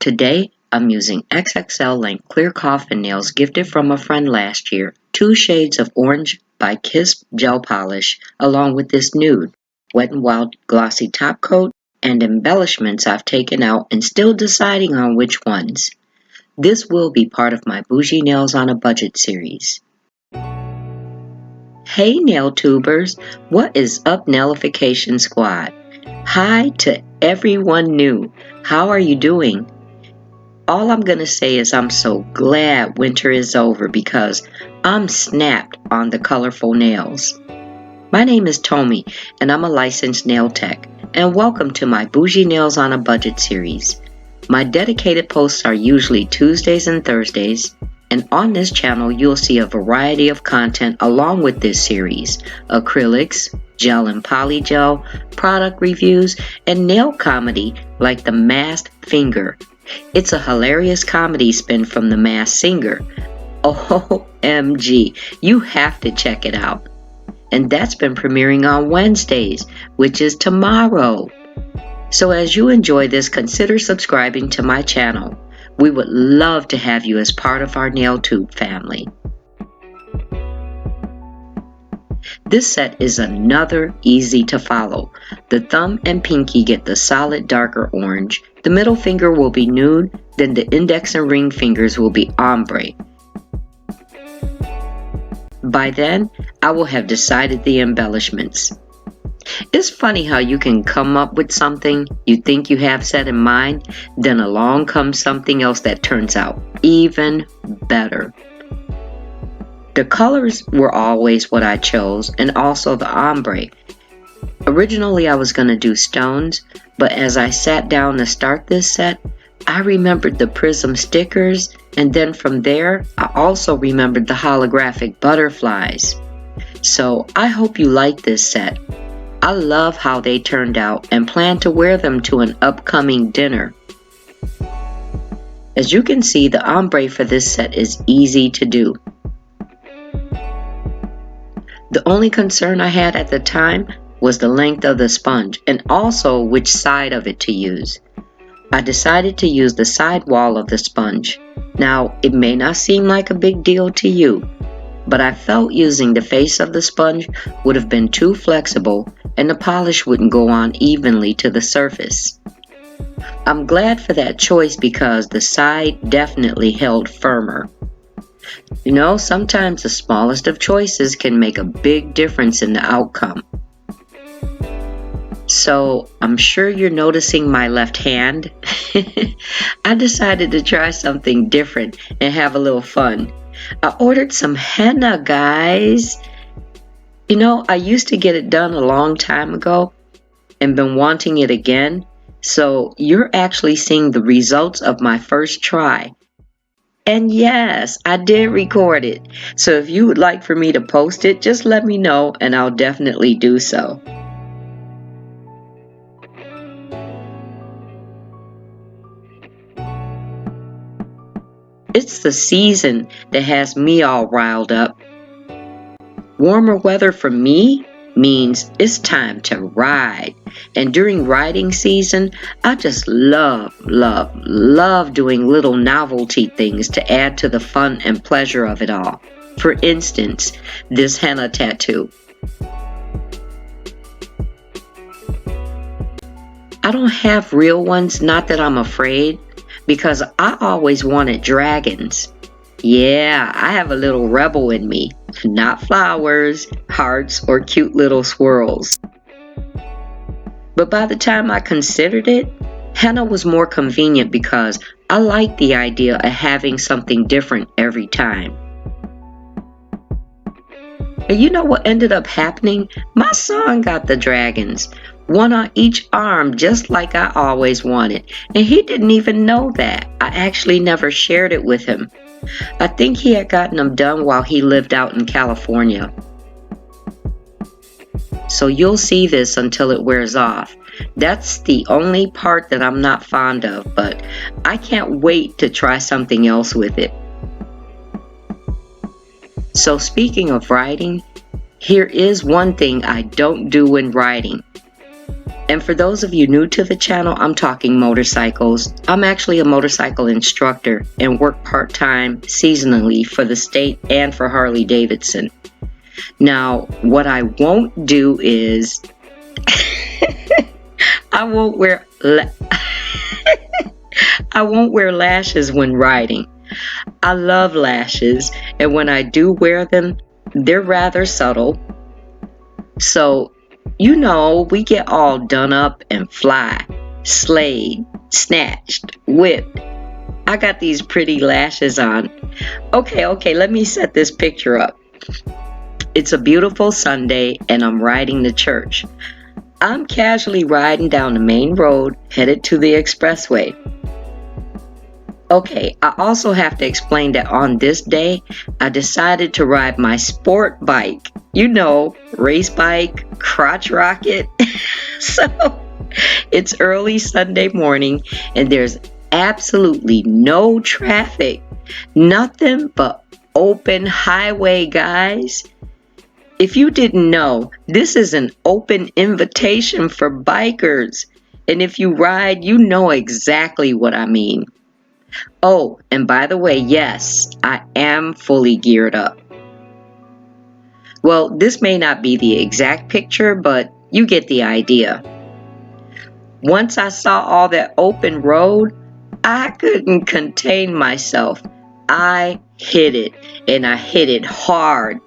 Today, I'm using XXL length clear coffin nails gifted from a friend last year, 2 shades of Orange by Kiss gel polish, along with this Nude, Wet n Wild glossy top coat, and embellishments I've taken out and still deciding on which ones. This will be part of my Bougie Nails on a Budget series. Hey NailTubers, what is up Nailification Squad? Hi to everyone new. How are you doing? All I'm going to say is I'm so glad winter is over because I'm snapped on the colorful nails. My name is Tommy and I'm a licensed nail tech, and welcome to my Bougie Nails on a Budget series. My dedicated posts are usually Tuesdays and Thursdays, and on this channel you'll see a variety of content along with this series: acrylics, gel and polygel, product reviews, and nail comedy like the masked finger. It's a hilarious comedy spin from The Masked Singer. OMG, you have to check it out. And that's been premiering on Wednesdays, which is tomorrow. So as you enjoy this, consider subscribing to my channel. We would love to have you as part of our NailTube family. This set is another easy to follow. The thumb and pinky get the solid darker orange, the middle finger will be nude, then the index and ring fingers will be ombre. By then, I will have decided the embellishments. It's funny how you can come up with something you think you have set in mind, then along comes something else that turns out even better. The colors were always what I chose, and also the ombre. Originally I was going to do stones, but as I sat down to start this set, I remembered the prism stickers, and then from there I also remembered the holographic butterflies. So I hope you like this set. I love how they turned out and plan to wear them to an upcoming dinner. As you can see, the ombre for this set is easy to do. The only concern I had at the time was the length of the sponge and also which side of it to use. I decided to use the side wall of the sponge. Now, it may not seem like a big deal to you, but I felt using the face of the sponge would have been too flexible and the polish wouldn't go on evenly to the surface. I'm glad for that choice because the side definitely held firmer. You know, sometimes the smallest of choices can make a big difference in the outcome. So, I'm sure you're noticing my left hand. I decided to try something different and have a little fun. I ordered some henna, guys. You know, I used to get it done a long time ago and been wanting it again. So, you're actually seeing the results of my first try. And yes, I did record it. So if you would like for me to post it, just let me know and I'll definitely do so. It's the season that has me all riled up. Warmer weather for me means it's time to ride. And during riding season, I just love doing little novelty things to add to the fun and pleasure of it all. For instance, this henna tattoo. I don't have real ones, not that I'm afraid, because I always wanted dragons. Yeah, I have a little rebel in me. Not flowers, hearts, or cute little swirls. But by the time I considered it, henna was more convenient because I like the idea of having something different every time. And you know what ended up happening? My son got the dragons, one on each arm, just like I always wanted, and he didn't even know that. I actually never shared it with him. I think he had gotten them done while he lived out in California. So you'll see this until it wears off. That's the only part that I'm not fond of, but I can't wait to try something else with it. So speaking of writing, here is one thing I don't do when writing. And for those of you new to the channel, I'm talking motorcycles. I'm actually a motorcycle instructor and work part-time seasonally for the state and for Harley Davidson. Now, what I won't do is I won't wear lashes when riding. I love lashes, and when I do wear them, they're rather subtle. So, you know, we get all done up and fly, slayed, snatched, whipped. I got these pretty lashes on. Okay, let me set this picture up. It's a beautiful Sunday and I'm riding to church. I'm casually riding down the main road headed to the expressway. Okay, I also have to explain that on this day, I decided to ride my sport bike. You know, race bike, crotch rocket. So, it's early Sunday morning and there's absolutely no traffic. Nothing but open highway, guys. If you didn't know, this is an open invitation for bikers. And if you ride, you know exactly what I mean. Oh, and by the way, yes, I am fully geared up. Well, this may not be the exact picture, but you get the idea. Once I saw all that open road, I couldn't contain myself. I hit it, and I hit it hard.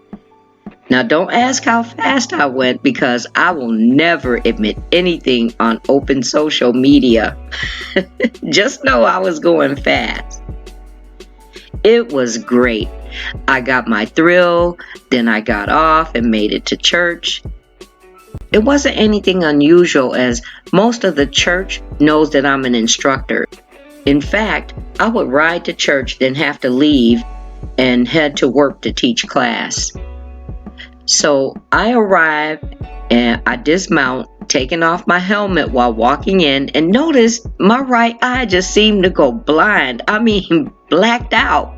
Now, don't ask how fast I went because I will never admit anything on open social media. Just know I was going fast. It was great. I got my thrill, then I got off and made it to church. It wasn't anything unusual as most of the church knows that I'm an instructor. In fact, I would ride to church, then have to leave and head to work to teach class. So I arrive and I dismount, taking off my helmet while walking in, and notice my right eye just seemed to go blind. I mean, blacked out.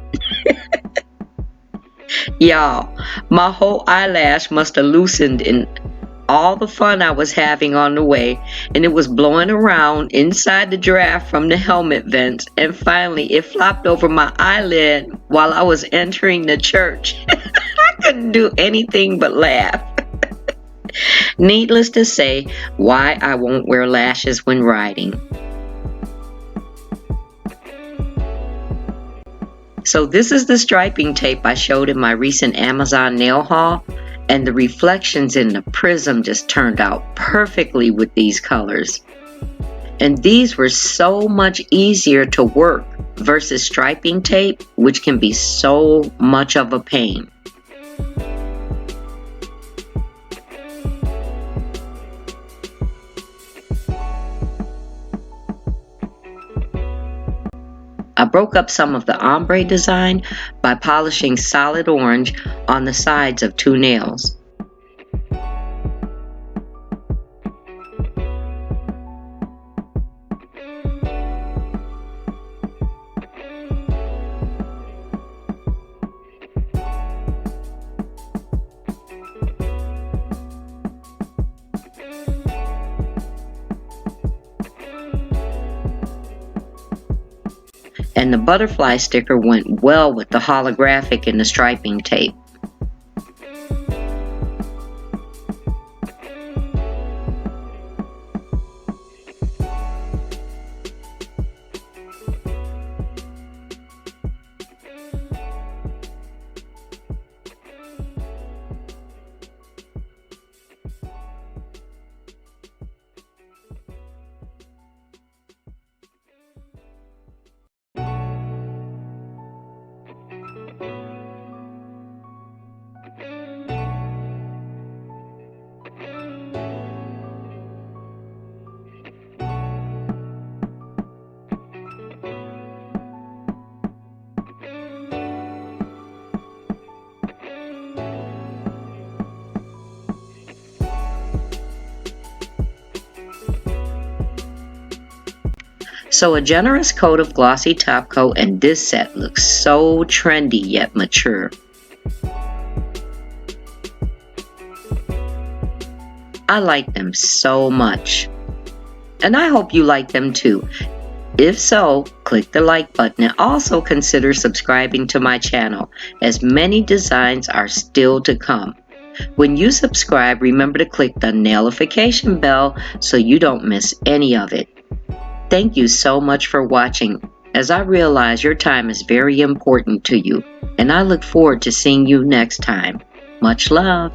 Y'all, my whole eyelash must have loosened in all the fun I was having on the way, and it was blowing around inside the draft from the helmet vents, and finally it flopped over my eyelid while I was entering the church. I couldn't do anything but laugh. Needless to say, why I won't wear lashes when riding. So this is the striping tape I showed in my recent Amazon nail haul, and the reflections in the prism just turned out perfectly with these colors. And these were so much easier to work versus striping tape, which can be so much of a pain. I broke up some of the ombre design by polishing solid orange on the sides of two nails. And the butterfly sticker went well with the holographic and the striping tape. So a generous coat of glossy top coat, and this set looks so trendy yet mature. I like them so much. and I hope you like them too. If so, click the like button and also consider subscribing to my channel, as many designs are still to come. When you subscribe, remember to click the Nailification bell so you don't miss any of it. Thank you so much for watching, as I realize your time is very important to you, and I look forward to seeing you next time. Much love.